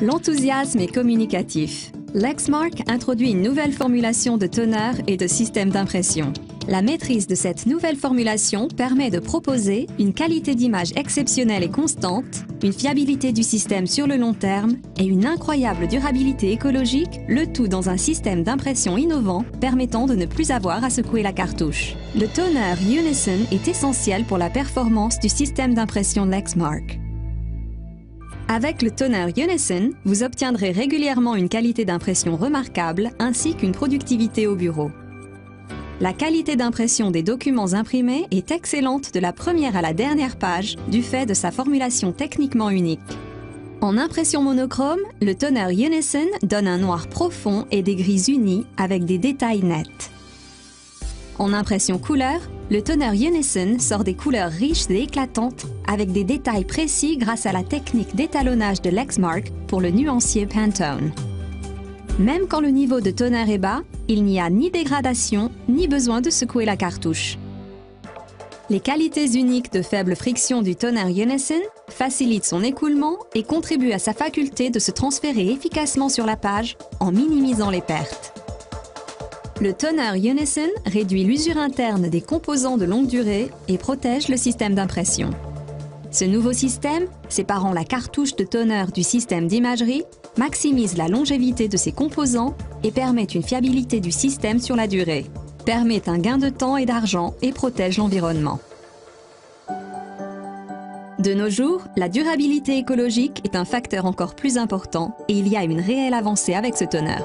L'enthousiasme est communicatif. Lexmark introduit une nouvelle formulation de toner et de système d'impression. La maîtrise de cette nouvelle formulation permet de proposer une qualité d'image exceptionnelle et constante, une fiabilité du système sur le long terme et une incroyable durabilité écologique, le tout dans un système d'impression innovant permettant de ne plus avoir à secouer la cartouche. Le toner Unison est essentiel pour la performance du système d'impression Lexmark. Avec le toner Unison, vous obtiendrez régulièrement une qualité d'impression remarquable ainsi qu'une productivité au bureau. La qualité d'impression des documents imprimés est excellente de la première à la dernière page du fait de sa formulation techniquement unique. En impression monochrome, le toner Unison donne un noir profond et des gris unis avec des détails nets. En impression couleur, le toner Unison sort des couleurs riches et éclatantes avec des détails précis grâce à la technique d'étalonnage de Lexmark pour le nuancier Pantone. Même quand le niveau de toner est bas, il n'y a ni dégradation ni besoin de secouer la cartouche. Les qualités uniques de faible friction du toner Unison facilitent son écoulement et contribuent à sa faculté de se transférer efficacement sur la page en minimisant les pertes. Le toner Unison réduit l'usure interne des composants de longue durée et protège le système d'impression. Ce nouveau système, séparant la cartouche de toner du système d'imagerie, maximise la longévité de ses composants et permet une fiabilité du système sur la durée, permet un gain de temps et d'argent et protège l'environnement. De nos jours, la durabilité écologique est un facteur encore plus important et il y a une réelle avancée avec ce toner.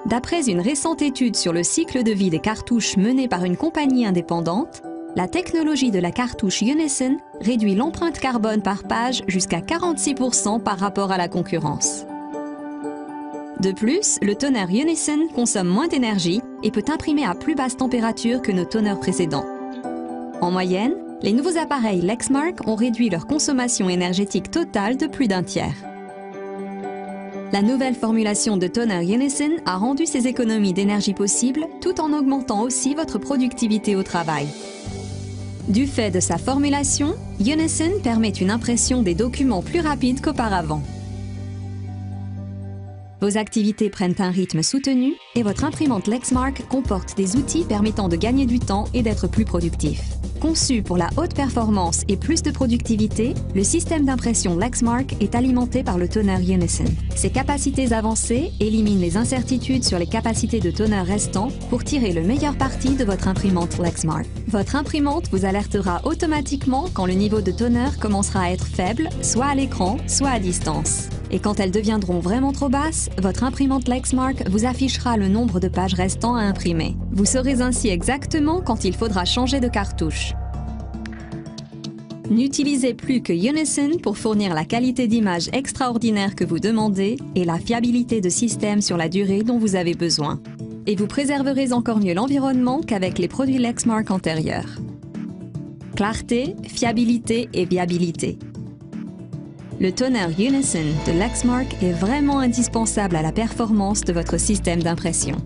D'après une récente étude sur le cycle de vie des cartouches menée par une compagnie indépendante, la technologie de la cartouche Unison réduit l'empreinte carbone par page jusqu'à 46% par rapport à la concurrence. De plus, le toner Unison consomme moins d'énergie et peut imprimer à plus basse température que nos toners précédents. En moyenne, les nouveaux appareils Lexmark ont réduit leur consommation énergétique totale de plus d'un tiers. La nouvelle formulation de toner Unison a rendu ces économies d'énergie possibles tout en augmentant aussi votre productivité au travail. Du fait de sa formulation, Unison permet une impression des documents plus rapide qu'auparavant. Vos activités prennent un rythme soutenu et votre imprimante Lexmark comporte des outils permettant de gagner du temps et d'être plus productif. Conçu pour la haute performance et plus de productivité, le système d'impression Lexmark est alimenté par le toner Unison. Ses capacités avancées éliminent les incertitudes sur les capacités de toner restants pour tirer le meilleur parti de votre imprimante Lexmark. Votre imprimante vous alertera automatiquement quand le niveau de toner commencera à être faible, soit à l'écran, soit à distance. Et quand elles deviendront vraiment trop basses, votre imprimante Lexmark vous affichera le nombre de pages restant à imprimer. Vous saurez ainsi exactement quand il faudra changer de cartouche. N'utilisez plus que Unison pour fournir la qualité d'image extraordinaire que vous demandez et la fiabilité de système sur la durée dont vous avez besoin. Et vous préserverez encore mieux l'environnement qu'avec les produits Lexmark antérieurs. Clarté, fiabilité et viabilité. Le toner Unison de Lexmark est vraiment indispensable à la performance de votre système d'impression.